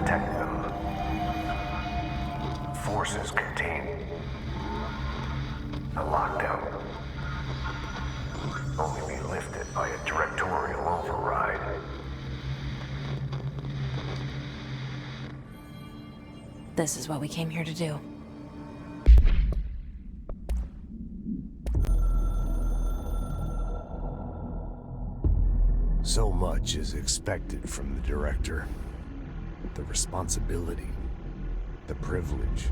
protect them. Forces contained. A lockdown only be lifted by a directorial override. This is what we came here to do. So much is expected from the director. The responsibility, the privilege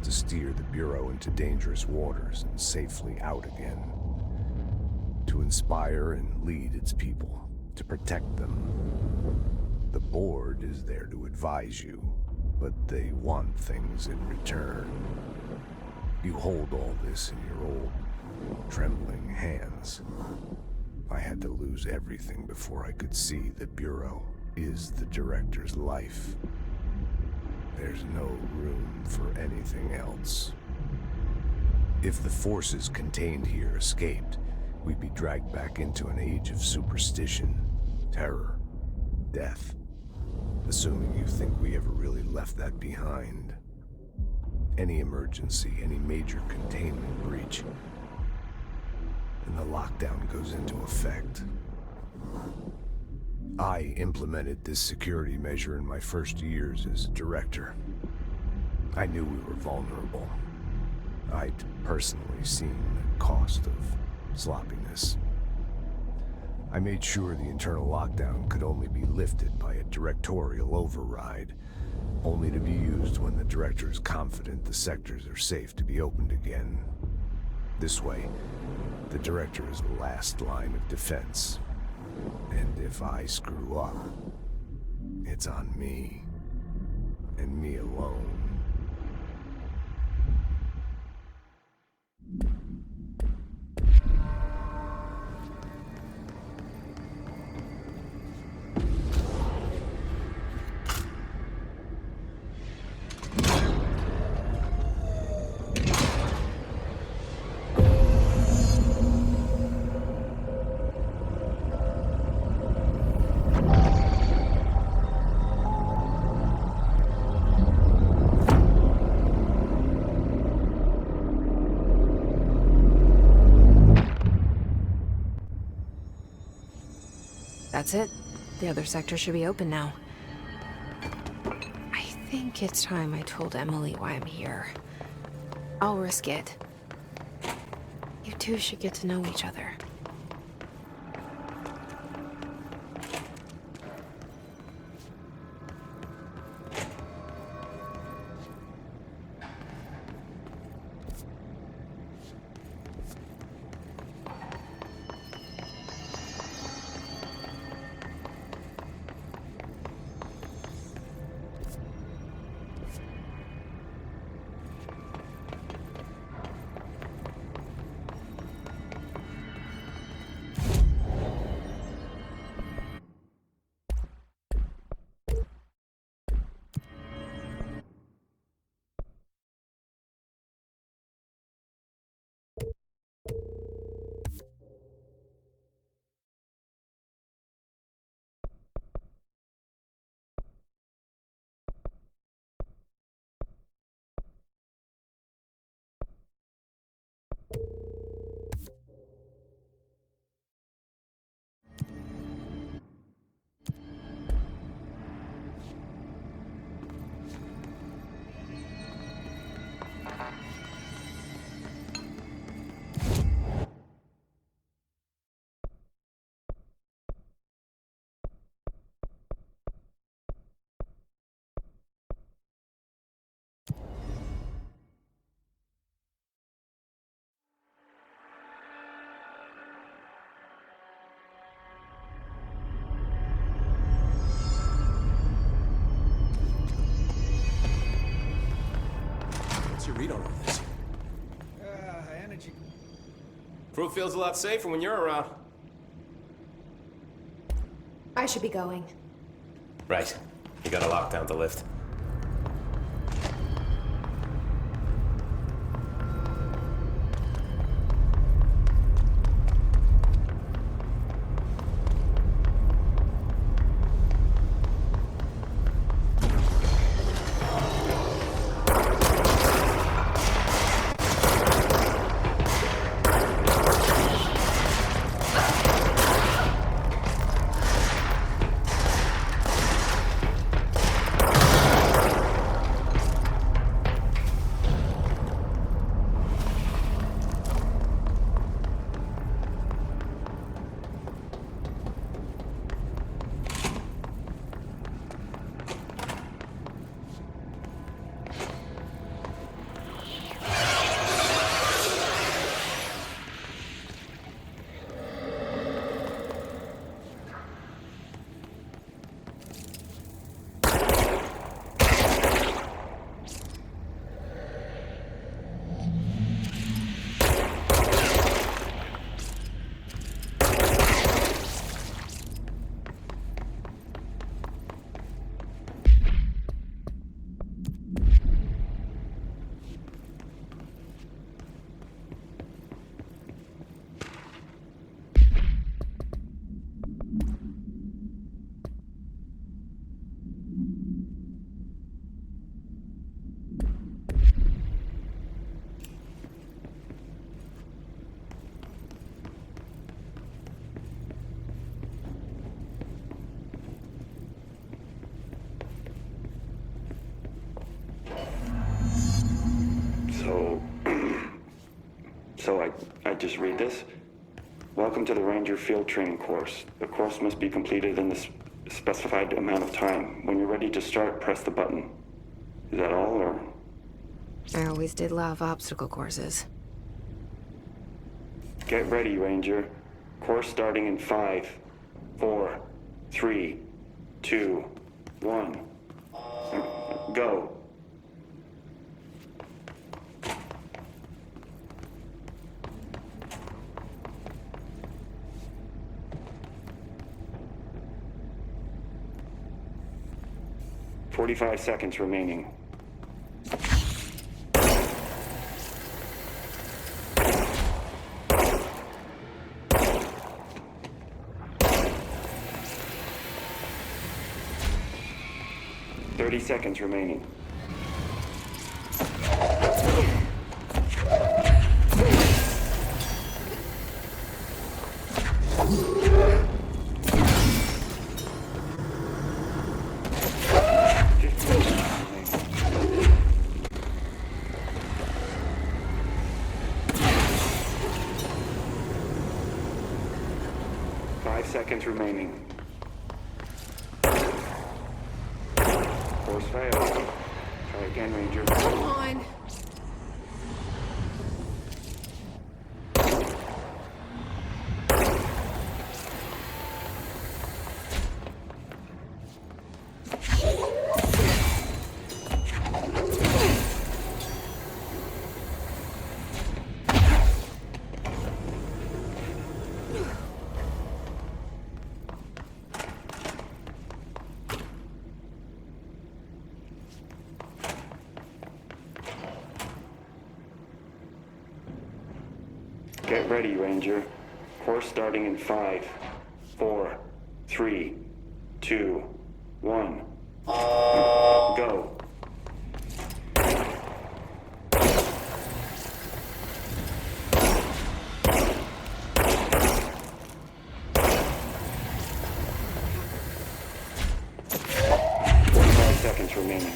to steer the Bureau into dangerous waters and safely out again. To inspire and lead its people, to protect them. The board is there to advise you, but they want things in return. You hold all this in your old, trembling hands. I had to lose everything before I could see the Bureau is the director's life. There's no room for anything else. If the forces contained here escaped, we'd be dragged back into an age of superstition, terror, death. Assuming you think we ever really left that behind. Any emergency, any major containment breach, and the lockdown goes into effect. I implemented this security measure in my first years as director. I knew we were vulnerable. I'd personally seen the cost of sloppiness. I made sure the internal lockdown could only be lifted by a directorial override, only to be used when the director is confident the sectors are safe to be opened again. This way, the director is the last line of defense. And if I screw up, it's on me, and me alone. That's it. The other sector should be open now. I think it's time I told Emily why I'm here. I'll risk it. You two should get to know each other. What's your read on all this? Energy. Crew feels a lot safer when you're around. I should be going. Right. You gotta lock down the lift. I just read this. Welcome to the Ranger Field Training course. The course must be completed in the specified amount of time. When you're ready to start, press the button. Is that all, or? I always did love obstacle courses. Get ready, Ranger. Course starting in 5, 4, 3, 2, 1. Go. "45 seconds remaining. Seconds remaining. Five seconds remaining. Course failed. Try again, Ranger. Come on. Get ready, Ranger. Course starting in 5, 4, 3, 2, 1. Go. Seconds remaining.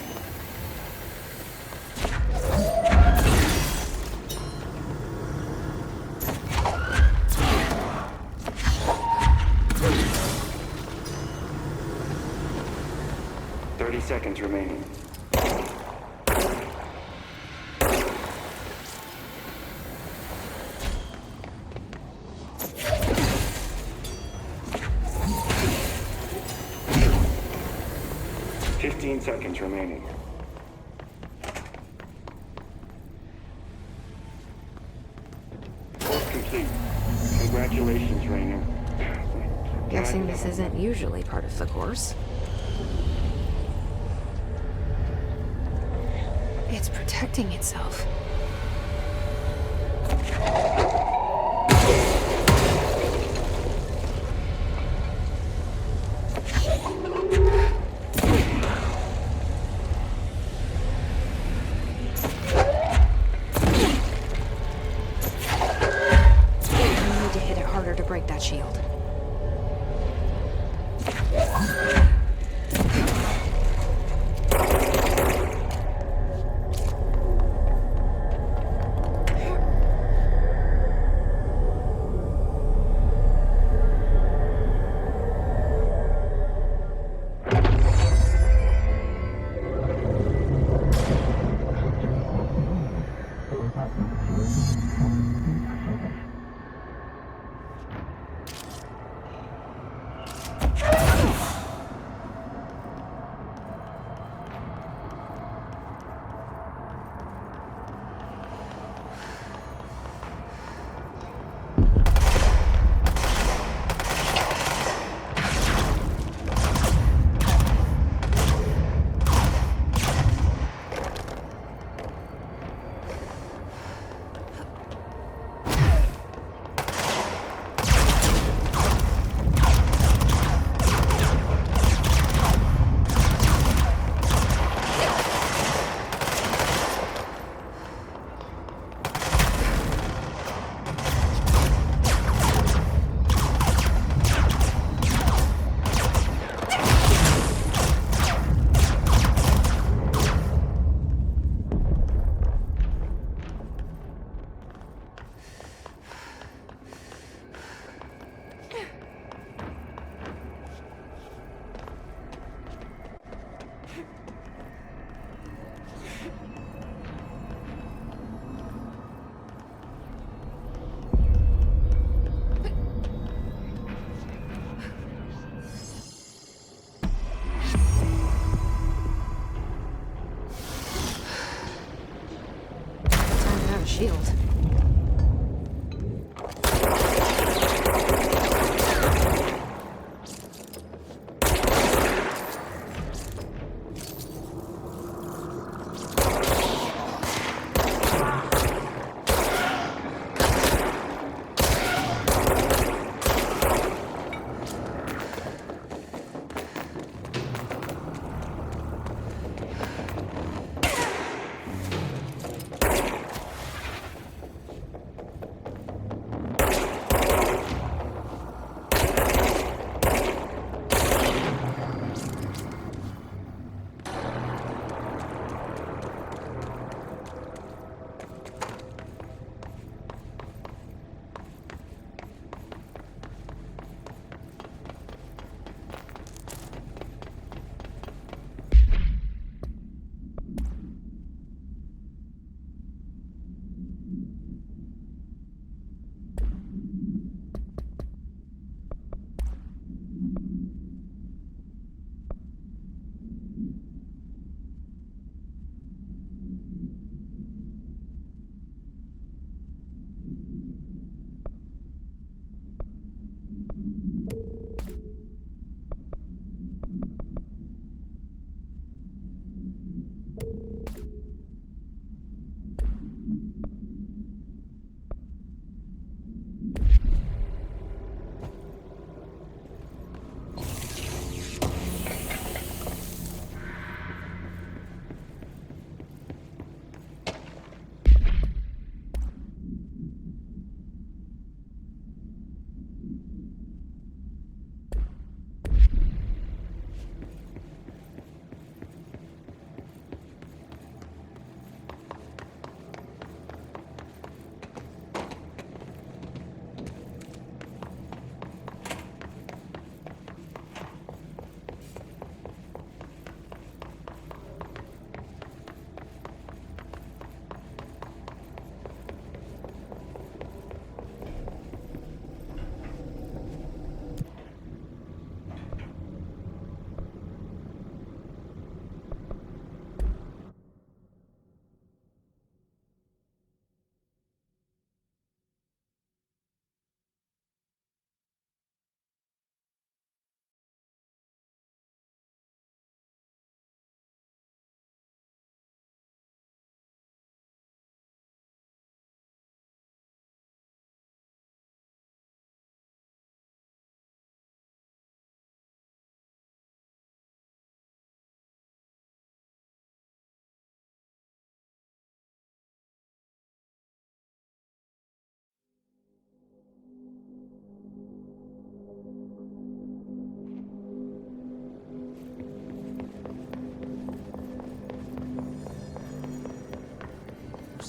Seconds remaining. Fifteen seconds remaining. Course complete. Congratulations, Rainer. Guessing this isn't usually part of the course. It's protecting itself. I need to hit it harder to break that shield.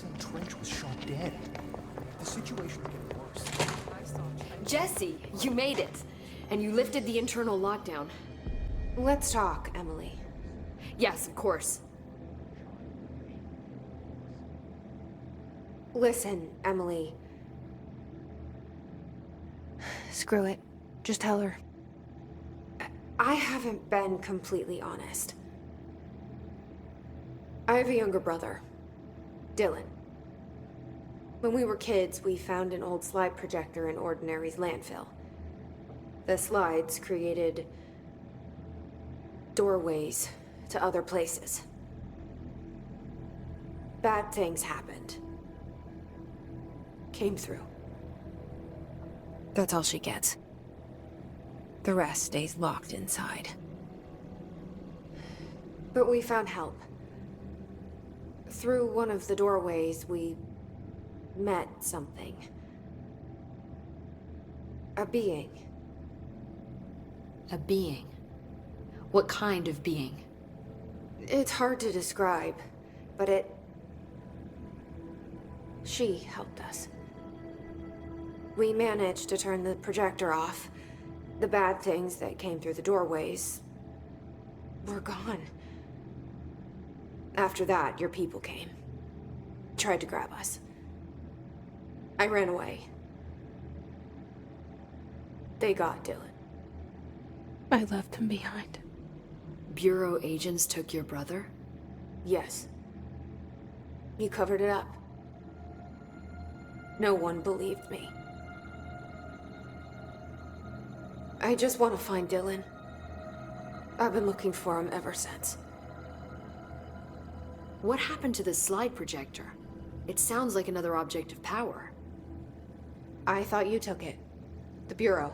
said Trench was shot dead. The situation's getting worse. Jesse, you made it. And you lifted the internal lockdown. Let's talk, Emily. Yes, of course. Listen, Emily. Screw it. Just tell her. I haven't been completely honest. I have a younger brother, Dylan. When we were kids, we found an old slide projector in Ordinary's landfill. The slides created doorways to other places. Bad things happened. Came through. That's all she gets. The rest stays locked inside. But we found help. Through one of the doorways, we met something. A being. A being? What kind of being? It's hard to describe, but she helped us. We managed to turn the projector off. The bad things that came through the doorways were gone. After that, your people came. Tried to grab us. I ran away. They got Dylan. I left him behind. Bureau agents took your brother? Yes. You covered it up. No one believed me. I just want to find Dylan. I've been looking for him ever since. What happened to the slide projector? It sounds like another object of power. I thought you took it. The Bureau.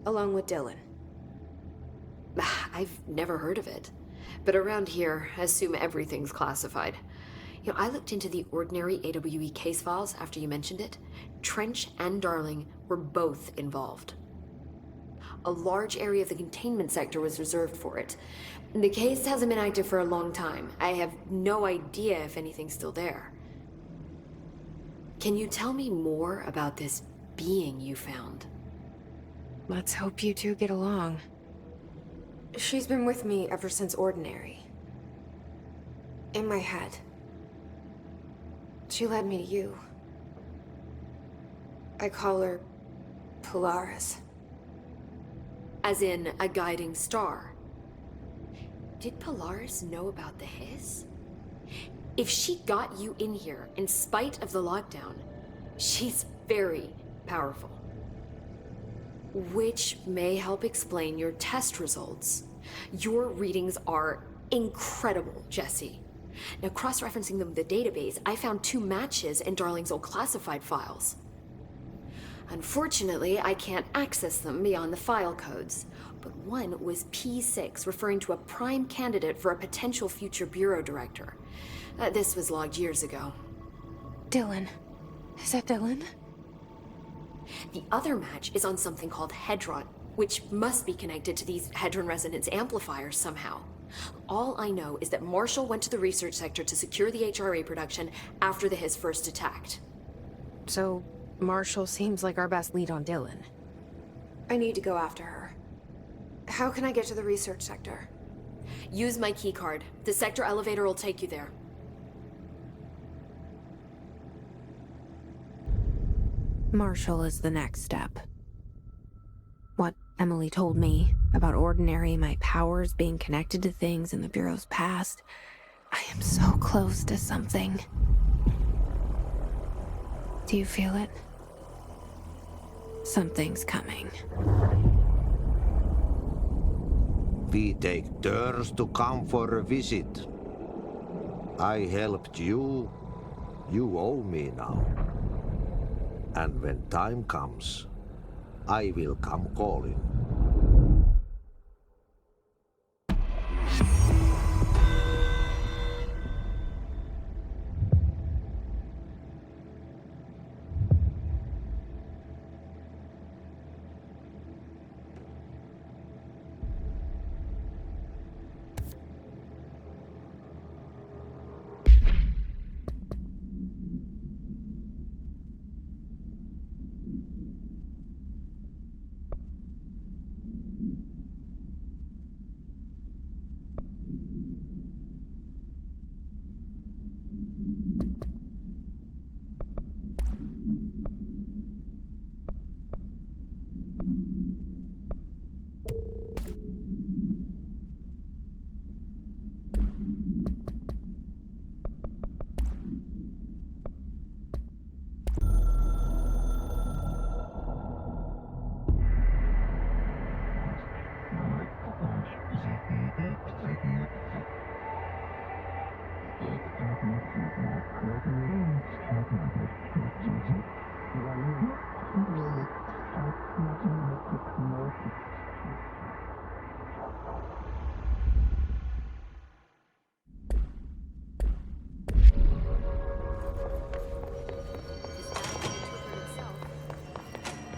Along with Dylan. I've never heard of it. But around here, I assume everything's classified. You know, I looked into the Ordinary AWE case files after you mentioned it. Trench and Darling were both involved. A large area of the containment sector was reserved for it. The case hasn't been active for a long time. I have no idea if anything's still there. Can you tell me more about this being you found? Let's hope you two get along. She's been with me ever since Ordinary. In my head. She led me to you. I call her Polaris. As in, a guiding star. Did Polaris know about the hiss? If she got you in here in spite of the lockdown, she's very powerful. Which may help explain your test results. Your readings are incredible, Jesse. Now, cross-referencing them with the database, I found 2 matches in Darling's old classified files. Unfortunately, I can't access them beyond the file codes, but one was P6, referring to a prime candidate for a potential future bureau director. This was logged years ago. Dylan. Is that Dylan? The other match is on something called Hedron, which must be connected to these Hedron resonance amplifiers somehow. All I know is that Marshall went to the research sector to secure the HRA production after the hiss first attacked. So, Marshall seems like our best lead on Dylan. I need to go after her. How can I get to the research sector? Use my keycard. The sector elevator will take you there. Marshall is the next step. What Emily told me about Ordinary, my powers being connected to things in the Bureau's past. I am so close to something. Do you feel it? Something's coming. We take turns to come for a visit. I helped you. You owe me now. And when time comes, I will come calling.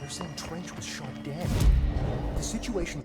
They're saying Trench was shot dead. The situation...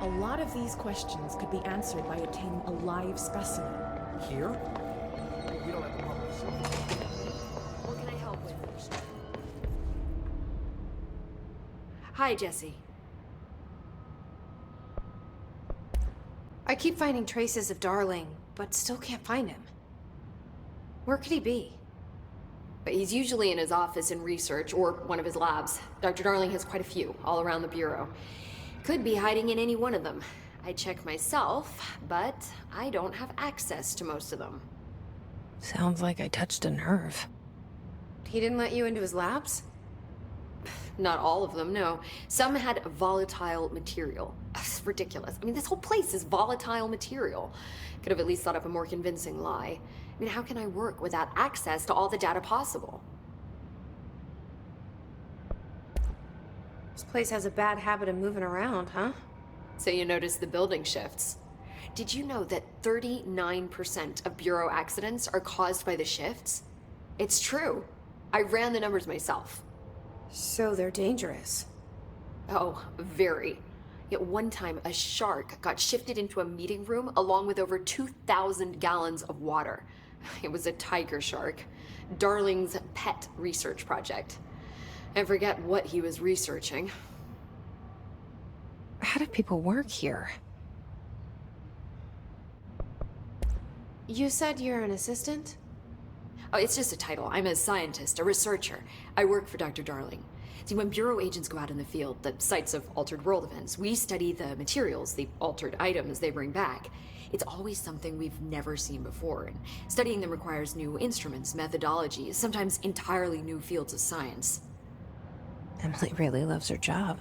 A lot of these questions could be answered by obtaining a live specimen. Here? We don't have the pumps. What can I help with? Hi, Jesse. I keep finding traces of Darling, but still can't find him. Where could he be? But he's usually in his office in research or one of his labs. Dr. Darling has quite a few, all around the Bureau. Could be hiding in any one of them. I check myself, but I don't have access to most of them. Sounds like I touched a nerve. He didn't let you into his labs? Not all of them, no. Some had volatile material. It's ridiculous. I mean, this whole place is volatile material. Could have at least thought up a more convincing lie. I mean, how can I work without access to all the data possible? This place has a bad habit of moving around, huh? So you notice the building shifts. Did you know that 39% of Bureau accidents are caused by the shifts? It's true. I ran the numbers myself. So they're dangerous. Oh, very. Yet one time, a shark got shifted into a meeting room along with over 2,000 gallons of water. It was a tiger shark. Darling's pet research project. I forget what he was researching. How do people work here? You said you're an assistant? Oh, it's just a title. I'm a scientist, a researcher. I work for Dr. Darling. See, when Bureau agents go out in the field, the sites of altered world events, we study the materials, the altered items they bring back. It's always something we've never seen before, and studying them requires new instruments, methodologies, sometimes entirely new fields of science. Emily really loves her job.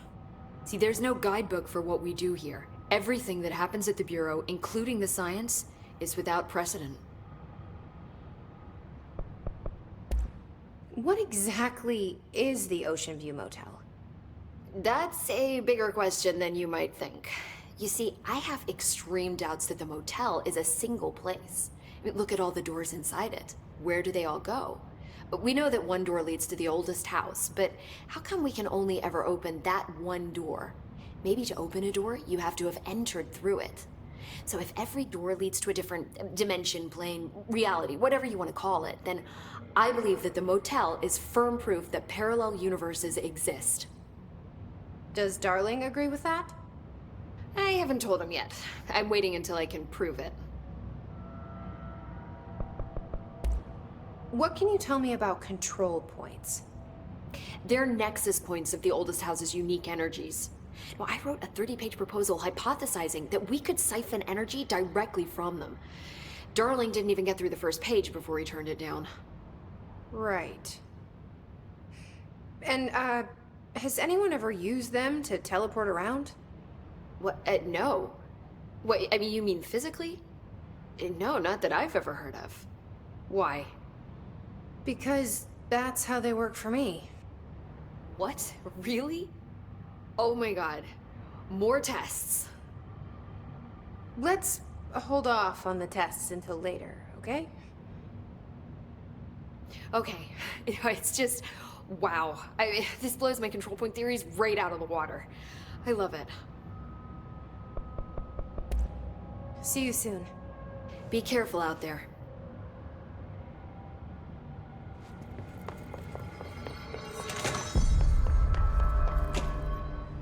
See, there's no guidebook for what we do here. Everything that happens at the Bureau, including the science, is without precedent. What exactly is the Ocean View Motel? That's a bigger question than you might think. You see, I have extreme doubts that the motel is a single place. I mean, look at all the doors inside it. Where do they all go? We know that one door leads to the oldest house, but how come we can only ever open that one door? Maybe to open a door, you have to have entered through it. So if every door leads to a different dimension, plane, reality, whatever you want to call it, then I believe that the motel is firm proof that parallel universes exist. Does Darling agree with that? I haven't told him yet. I'm waiting until I can prove it. What can you tell me about control points? They're nexus points of the oldest house's unique energies. Well, I wrote a 30-page proposal hypothesizing that we could siphon energy directly from them. Darling didn't even get through the first page before he turned it down. Right. And, has anyone ever used them to teleport around? What? No. What, I mean, you mean physically? No, not that I've ever heard of. Why? Because that's how they work for me. What? Really? Oh my god. More tests. Let's hold off on the tests until later, okay? Okay. It's just, wow. This blows my control point theories right out of the water. I love it. See you soon. Be careful out there.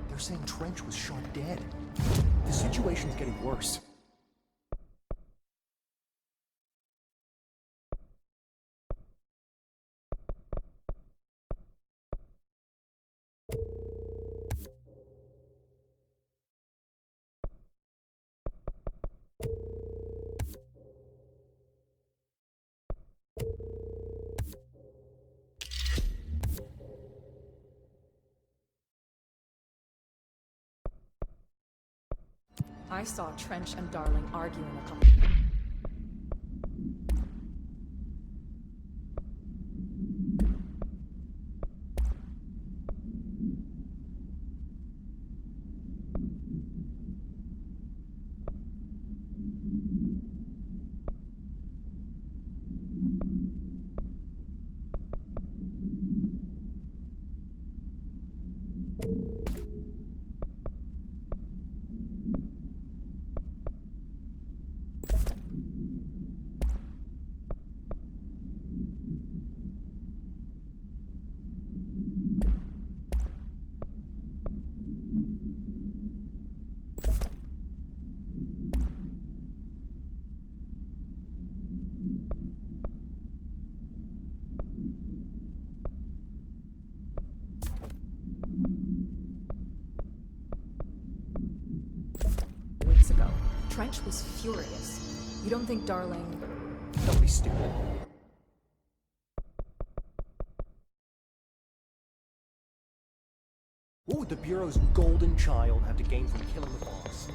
They're saying Trench was shot dead. The situation's getting worse. I saw Trench and Darling arguing a couple. Trench was furious. You don't think Darling... Don't be stupid. What would the Bureau's golden child have to gain from killing the boss?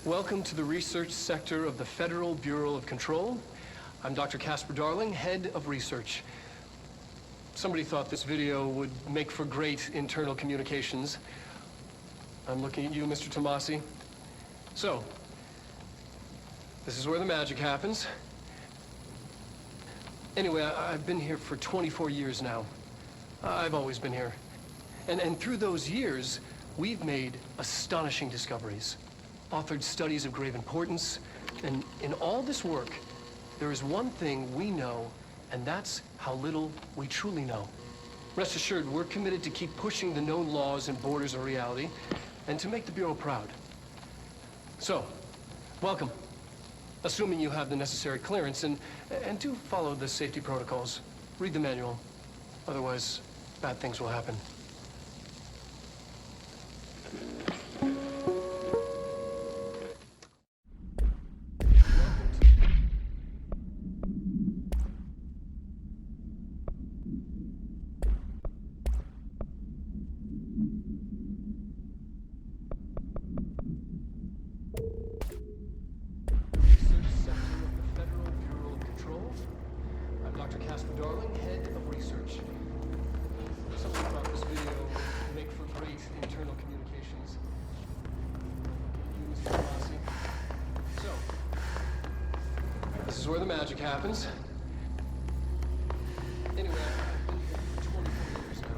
Welcome to the research sector of the Federal Bureau of Control. I'm Dr. Casper Darling, head of research. Somebody thought this video would make for great internal communications. I'm looking at you, Mr. Tomasi. So, this is where the magic happens. Anyway, I've been here for 24 years now. I've always been here. And through those years, we've made astonishing discoveries. Authored studies of grave importance, and in all this work, there is one thing we know, and that's how little we truly know. Rest assured, we're committed to keep pushing the known laws and borders of reality, and to make the Bureau proud. So, welcome. Assuming you have the necessary clearance, and do follow the safety protocols. Read the manual. Otherwise, bad things will happen. Dr. Casper Darling, head of research. Something about this video would make for great internal communications. You, Mr. Tomasi. So, this is where the magic happens. Anyway, I've been here for 24 years now.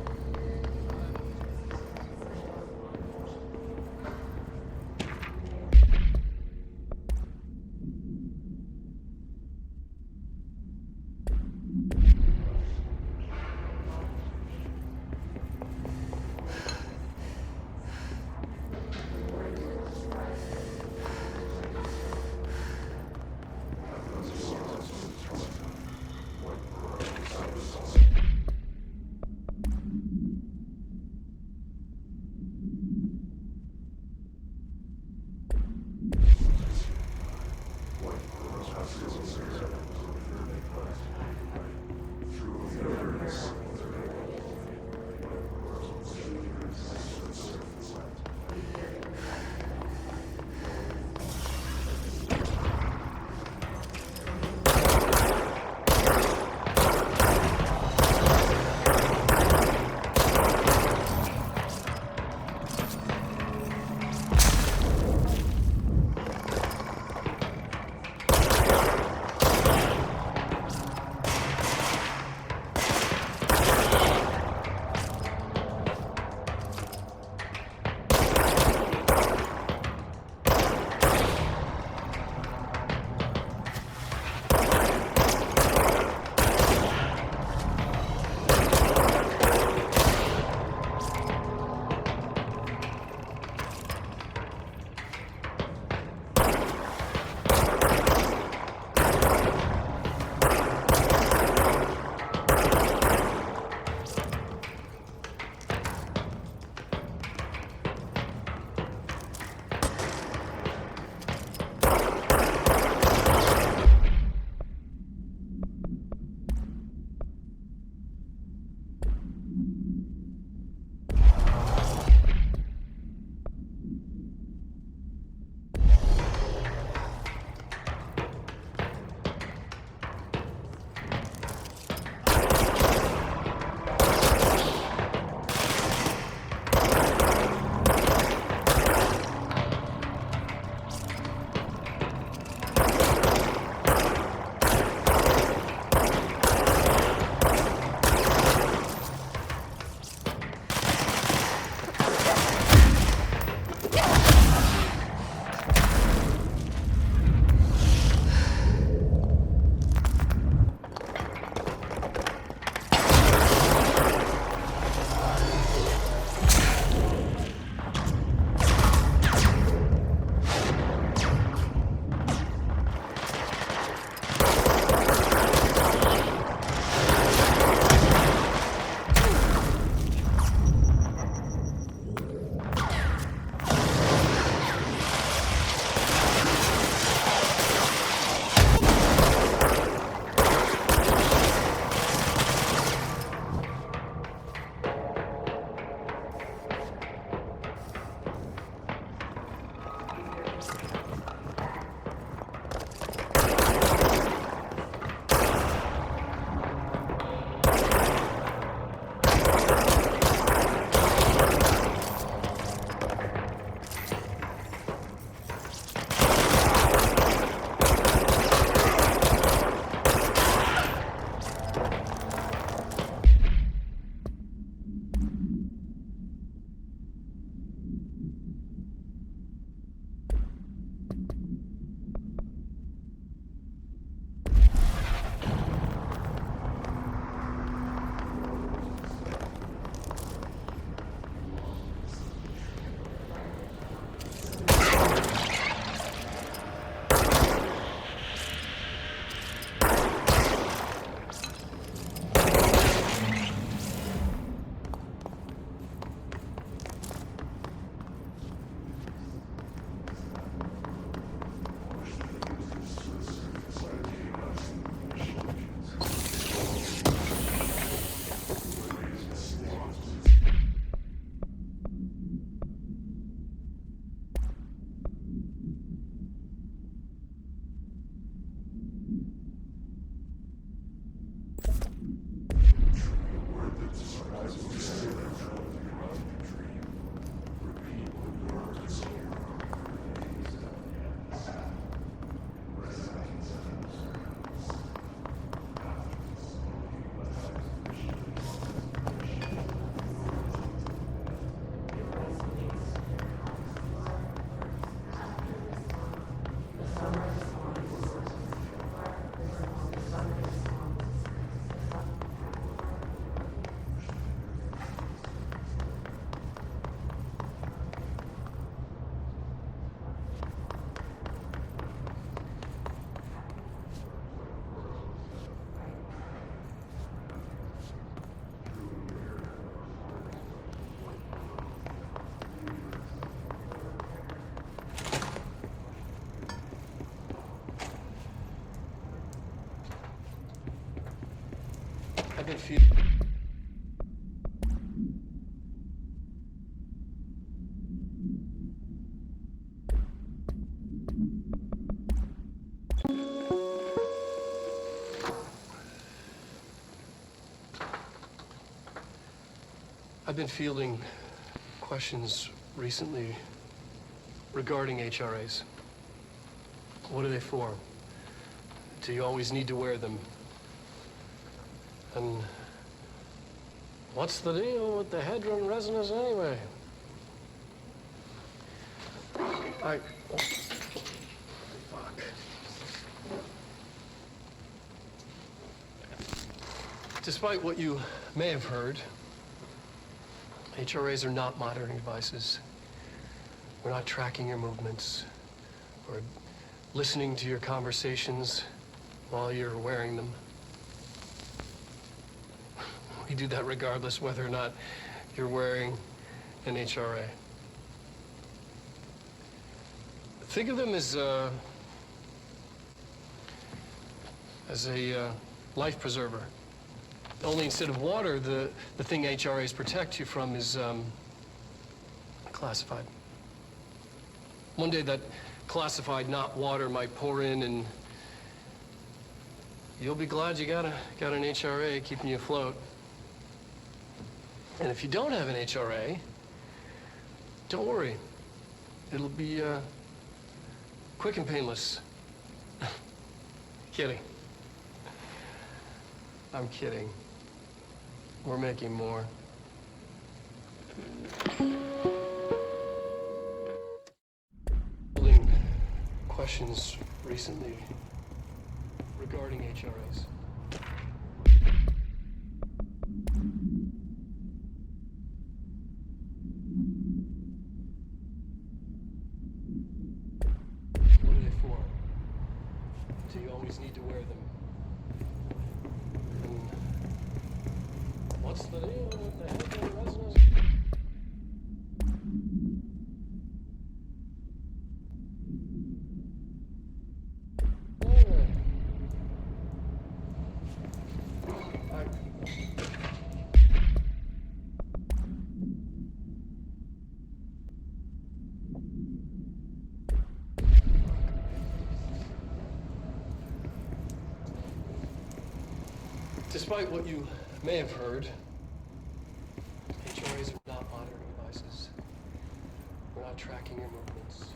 I've been feeling... I've been fielding questions recently regarding HRAs. What are they for? Do you always need to wear them? And what's the deal with the Hedron resonance anyway? Fuck. Despite what you may have heard, HRAs are not monitoring devices. We're not tracking your movements or listening to your conversations while you're wearing them. We do that regardless whether or not you're wearing an HRA. Think of them as a life preserver. Only instead of water, the thing HRAs protect you from is classified. One day that classified, not water, might pour in, and you'll be glad you got an HRA keeping you afloat. And if you don't have an HRA, don't worry. It'll be quick and painless. Kidding. I'm kidding. We're making more. Questions recently regarding HRAs. What are they for? Do you always need to wear them? And what's the deal with the Hedron resonance? Despite what you may have heard, HRAs are not monitoring devices. We're not tracking your movements.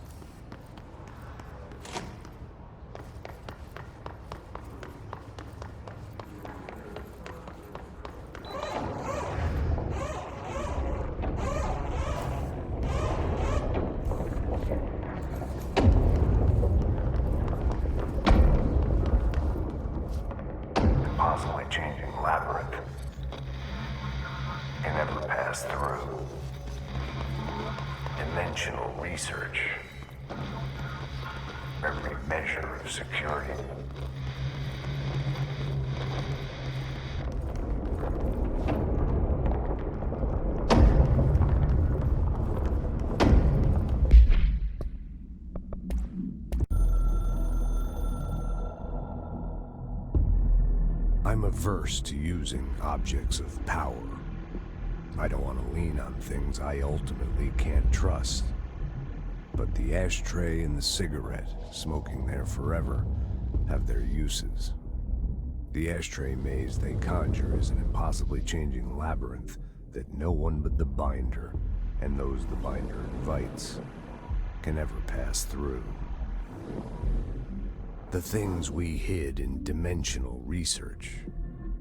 Constantly changing labyrinth. Can never pass through. Dimensional research. Every measure of security. I'm averse to using objects of power. I don't want to lean on things I ultimately can't trust. But the ashtray and the cigarette, smoking there forever, have their uses. The ashtray maze they conjure is an impossibly changing labyrinth that no one but the binder, and those the binder invites, can ever pass through. The things we hid in dimensional research,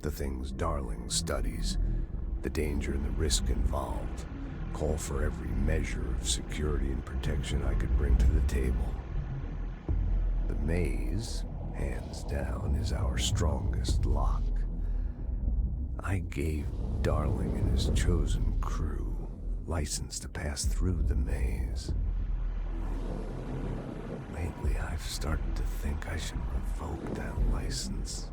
the things Darling studies, the danger and the risk involved, call for every measure of security and protection I could bring to the table. The maze, hands down, is our strongest lock. I gave Darling and his chosen crew license to pass through the maze. Lately, I've started to think I should revoke that license.